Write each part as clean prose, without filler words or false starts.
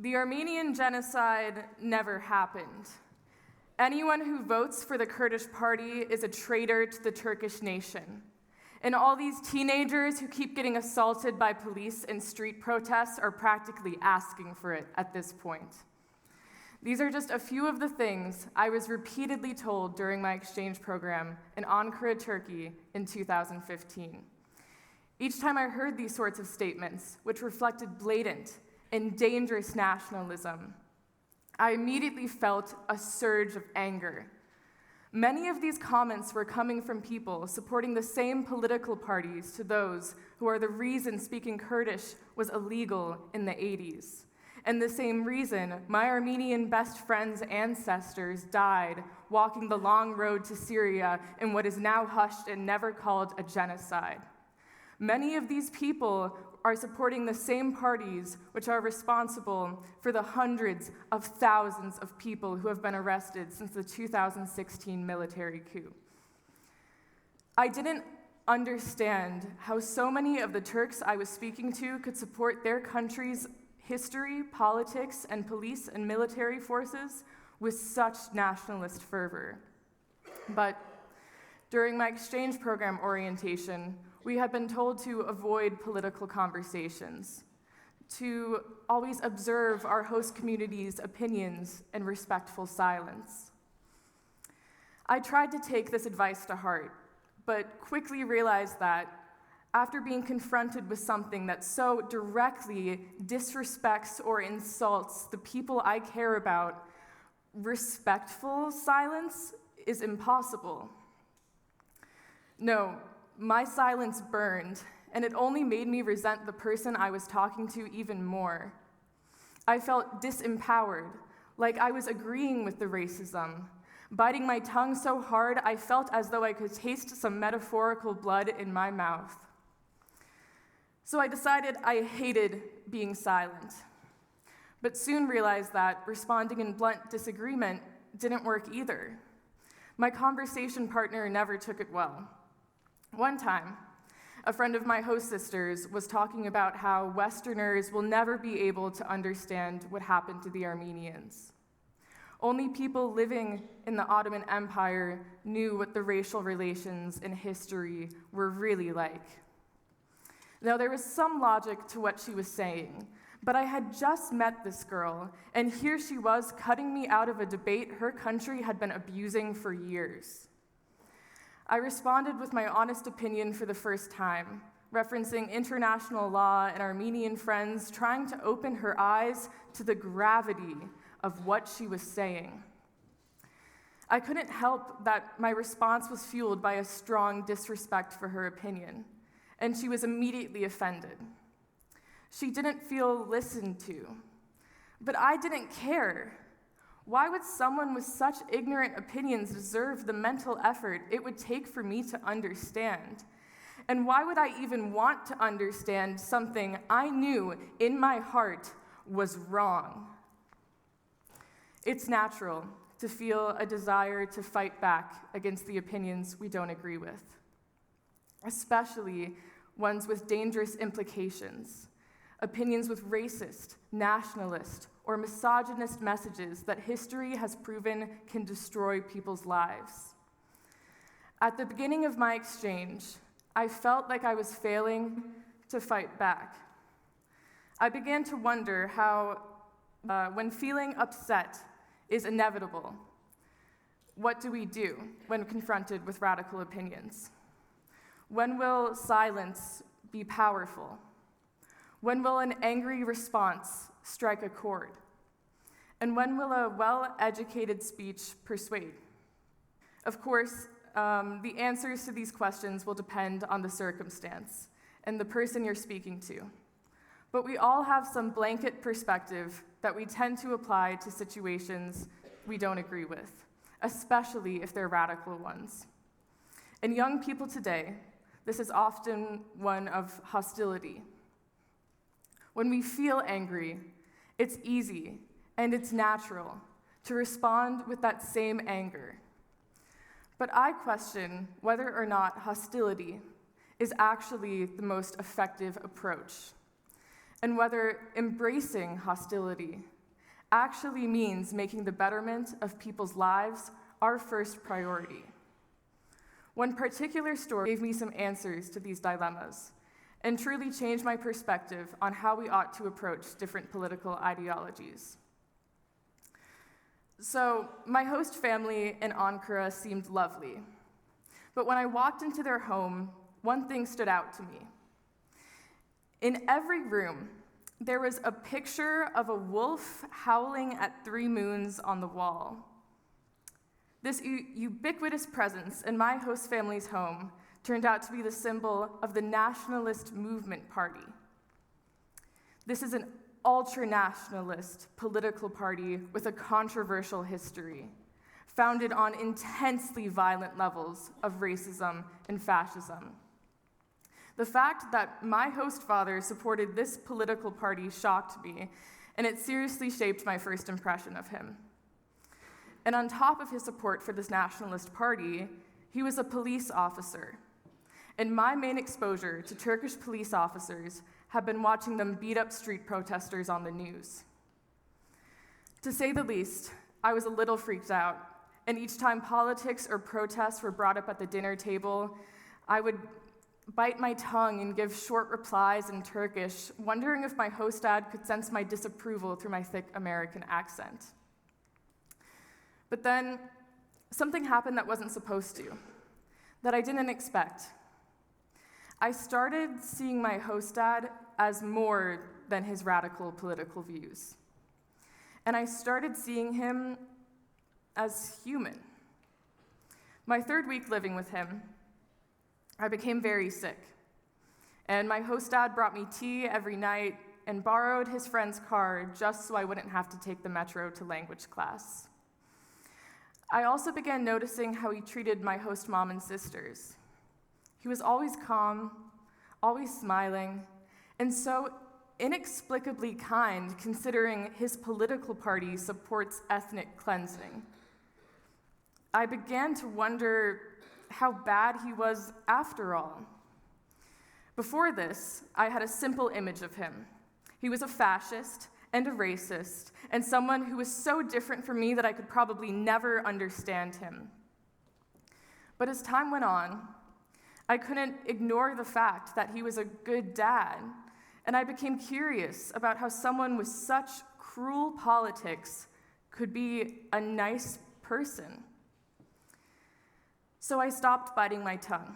The Armenian genocide never happened. Anyone who votes for the Kurdish party is a traitor to the Turkish nation. And all these teenagers who keep getting assaulted by police in street protests are practically asking for it at this point. These are just a few of the things I was repeatedly told during my exchange program in Ankara, Turkey in 2015. Each time I heard these sorts of statements, which reflected blatant and dangerous nationalism, I immediately felt a surge of anger. Many of these comments were coming from people supporting the same political parties to those who are the reason speaking Kurdish was illegal in the 80s, and the same reason my Armenian best friend's ancestors died walking the long road to Syria in what is now hushed and never called a genocide. Many of these people are supporting the same parties which are responsible for the hundreds of thousands of people who have been arrested since the 2016 military coup. I didn't understand how so many of the Turks I was speaking to could support their country's history, politics, and police and military forces with such nationalist fervor. But during my exchange program orientation, we had been told to avoid political conversations, to always observe our host community's opinions in respectful silence. I tried to take this advice to heart, but quickly realized that after being confronted with something that so directly disrespects or insults the people I care about, respectful silence is impossible. No, my silence burned, and it only made me resent the person I was talking to even more. I felt disempowered, like I was agreeing with the racism. Biting my tongue so hard, I felt as though I could taste some metaphorical blood in my mouth. So I decided I hated being silent, but soon realized that responding in blunt disagreement didn't work either. My conversation partner never took it well. One time, a friend of my host sisters was talking about how Westerners will never be able to understand what happened to the Armenians. Only people living in the Ottoman Empire knew what the racial relations in history were really like. Now, there was some logic to what she was saying, but I had just met this girl, and here she was cutting me out of a debate her country had been abusing for years. I responded with my honest opinion for the first time, referencing international law and Armenian friends trying to open her eyes to the gravity of what she was saying. I couldn't help that my response was fueled by a strong disrespect for her opinion, and she was immediately offended. She didn't feel listened to, but I didn't care. Why would someone with such ignorant opinions deserve the mental effort it would take for me to understand? And why would I even want to understand something I knew in my heart was wrong? It's natural to feel a desire to fight back against the opinions we don't agree with, especially ones with dangerous implications, opinions with racist, nationalist, or misogynist messages that history has proven can destroy people's lives. At the beginning of my exchange, I felt like I was failing to fight back. I began to wonder how, when feeling upset is inevitable, what do we do when confronted with radical opinions? When will silence be powerful? When will an angry response strike a chord? And when will a well-educated speech persuade? Of course, the answers to these questions will depend on the circumstance and the person you're speaking to. But we all have some blanket perspective that we tend to apply to situations we don't agree with, especially if they're radical ones. In young people today, this is often one of hostility. When we be angry, it's easy and it's natural to respond with that same anger. But I question whether or not hostility is actually the most effective approach. and whether embracing hostility actually means making the betterment of people's lives our first priority. One particular story gave me some answers to these dilemmas and truly changed my perspective on how we ought to approach different political ideologies. So, my host family in Ankara seemed lovely, but when I walked into their home, one thing stood out to me. In every room, there was a picture of a wolf howling at 3 moons on the wall. This ubiquitous presence in my host family's home turned out to be the symbol of the Nationalist Movement Party. This is an ultra-nationalist political party with a controversial history, founded on intensely violent levels of racism and fascism. The fact that my host father supported this political party shocked me, and it seriously shaped my first impression of him. And on top of his support for this nationalist party, he was a police officer. And my main exposure to Turkish police officers have been watching them beat up street protesters on the news. To say the least, I was a little freaked out, and each time politics or protests were brought up at the dinner table, I would bite my tongue and give short replies in Turkish, wondering if my host dad could sense my disapproval through my thick American accent. But then, something happened that wasn't supposed to, that I didn't expect. I started seeing my host dad as more than his radical political views. And I started seeing him as human. My 3rd week living with him, I became very sick. And my host dad brought me tea every night and borrowed his friend's car just so I wouldn't have to take the metro to language class. I also began noticing how he treated my host mom and sisters. He was always calm, always smiling, and so inexplicably kind considering his political party supports ethnic cleansing. I began to wonder how bad he was after all. Before this, I had a simple image of him. He was a fascist and a racist, and someone who was so different from me that I could probably never understand him. But as time went on, I couldn't ignore the fact that he was a good dad, and I became curious about how someone with such cruel politics could be a nice person. So I stopped biting my tongue,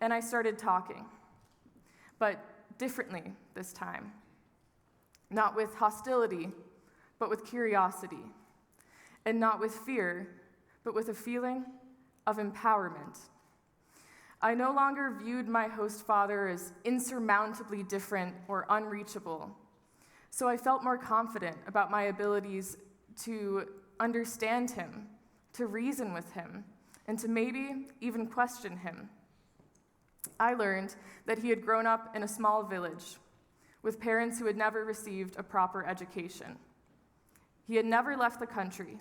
and I started talking, but differently this time. Not with hostility, but with curiosity, and not with fear, but with a feeling of empowerment. I no longer viewed my host father as insurmountably different or unreachable, so I felt more confident about my abilities to understand him, to reason with him, and to maybe even question him. I learned that he had grown up in a small village with parents who had never received a proper education. He had never left the country.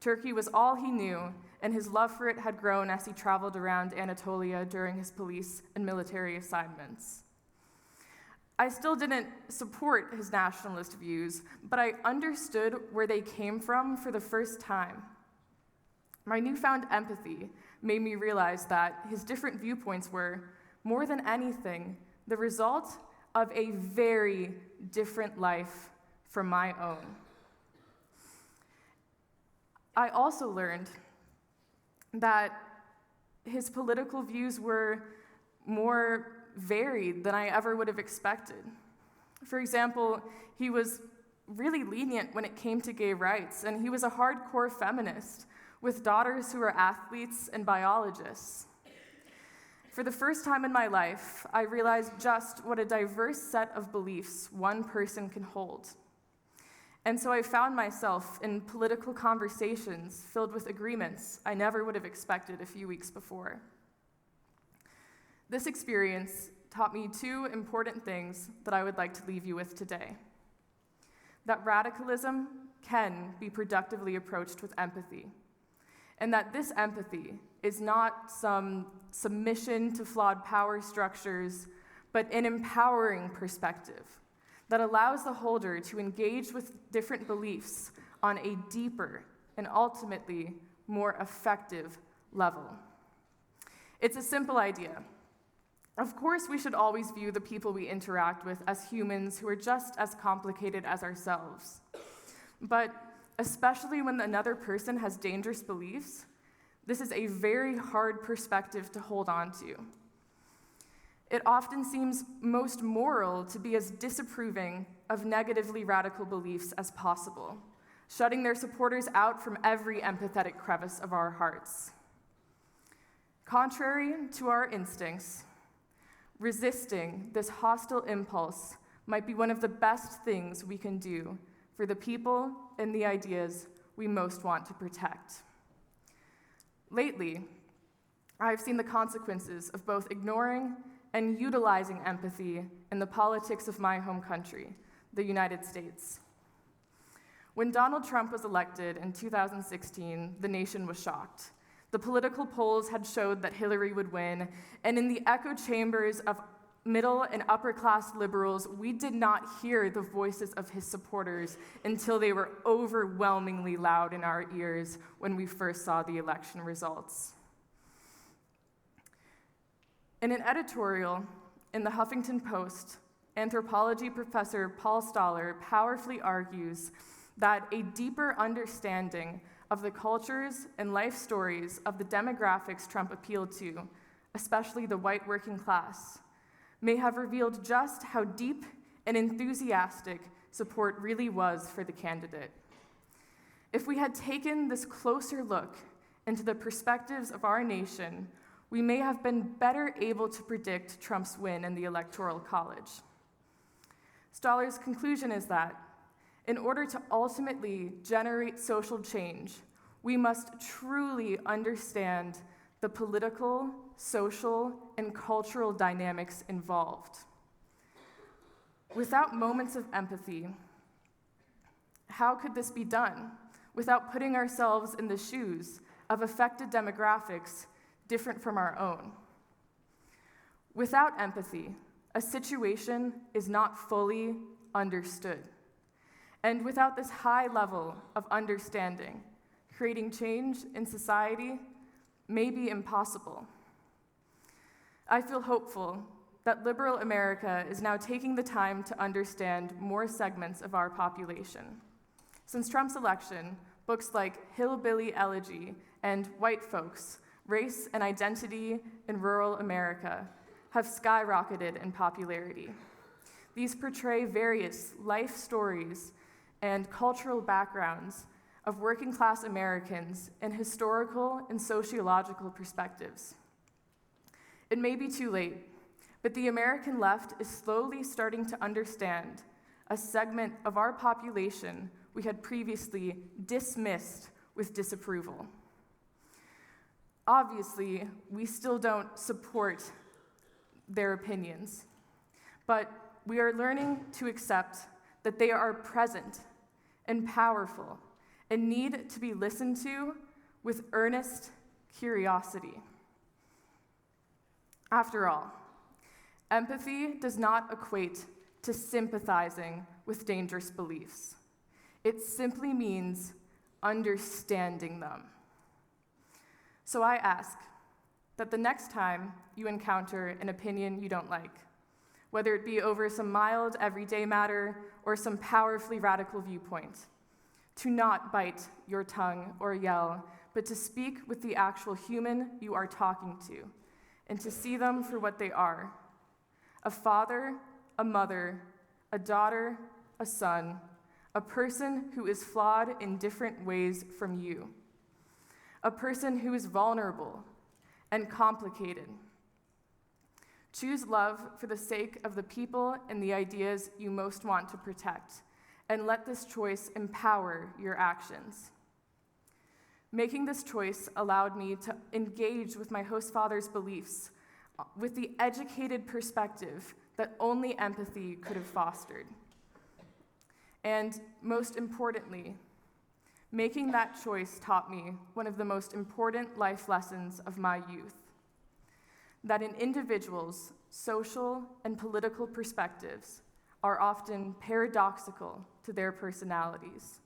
Turkey was all he knew, and his love for it had grown as he traveled around Anatolia during his police and military assignments. I still didn't support his nationalist views, but I understood where they came from for the first time. My newfound empathy made me realize that his different viewpoints were, more than anything, the result of a very different life from my own. I also learned that his political views were more varied than I ever would have expected. For example, he was really lenient when it came to gay rights, and he was a hardcore feminist with daughters who were athletes and biologists. For the first time in my life, I realized just what a diverse set of beliefs one person can hold. And so I found myself in political conversations filled with agreements I never would have expected a few weeks before. This experience taught me 2 important things that I would like to leave you with today. That radicalism can be productively approached with empathy, and that this empathy is not some submission to flawed power structures, but an empowering perspective that allows the holder to engage with different beliefs on a deeper and ultimately more effective level. It's a simple idea. Of course, we should always view the people we interact with as humans who are just as complicated as ourselves. But especially when another person has dangerous beliefs, this is a very hard perspective to hold on to. It often seems most moral to be as disapproving of negatively radical beliefs as possible, shutting their supporters out from every empathetic crevice of our hearts. Contrary to our instincts, resisting this hostile impulse might be one of the best things we can do for the people and the ideas we most want to protect. Lately, I've seen the consequences of both ignoring and utilizing empathy in the politics of my home country, the United States. When Donald Trump was elected in 2016, the nation was shocked. The political polls had showed that Hillary would win, and in the echo chambers of middle and upper-class liberals, we did not hear the voices of his supporters until they were overwhelmingly loud in our ears when we first saw the election results. In an editorial in the Huffington Post, anthropology professor Paul Stoller powerfully argues that a deeper understanding of the cultures and life stories of the demographics Trump appealed to, especially the white working class, may have revealed just how deep and enthusiastic support really was for the candidate. If we had taken this closer look into the perspectives of our nation, we may have been better able to predict Trump's win in the Electoral College. Stoller's conclusion is that in order to ultimately generate social change, we must truly understand the political, social, and cultural dynamics involved. Without moments of empathy, how could this be done without putting ourselves in the shoes of affected demographics different from our own? Without empathy, a situation is not fully understood. And without this high level of understanding, creating change in society may be impossible. I feel hopeful that liberal America is now taking the time to understand more segments of our population. Since Trump's election, books like Hillbilly Elegy and White Folks, Race and Identity in Rural America have skyrocketed in popularity. These portray various life stories and cultural backgrounds of working-class Americans in historical and sociological perspectives. It may be too late, but the American left is slowly starting to understand a segment of our population we had previously dismissed with disapproval. Obviously, we still don't support their opinions, but we are learning to accept that they are present and powerful and need to be listened to with earnest curiosity. After all, empathy does not equate to sympathizing with dangerous beliefs. It simply means understanding them. So I ask that the next time you encounter an opinion you don't like, whether it be over some mild everyday matter or some powerfully radical viewpoint, to not bite your tongue or yell, but to speak with the actual human you are talking to, and to see them for what they are: a father, a mother, a daughter, a son, a person who is flawed in different ways from you, a person who is vulnerable and complicated. Choose love for the sake of the people and the ideas you most want to protect, and let this choice empower your actions. Making this choice allowed me to engage with my host father's beliefs with the educated perspective that only empathy could have fostered. And most importantly, making that choice taught me one of the most important life lessons of my youth: that an individual's social and political perspectives are often paradoxical to their personalities,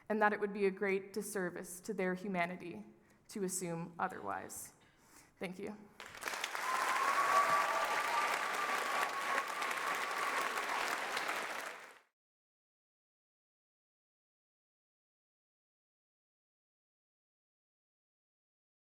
and that it would be a great disservice to their humanity to assume otherwise. Thank you.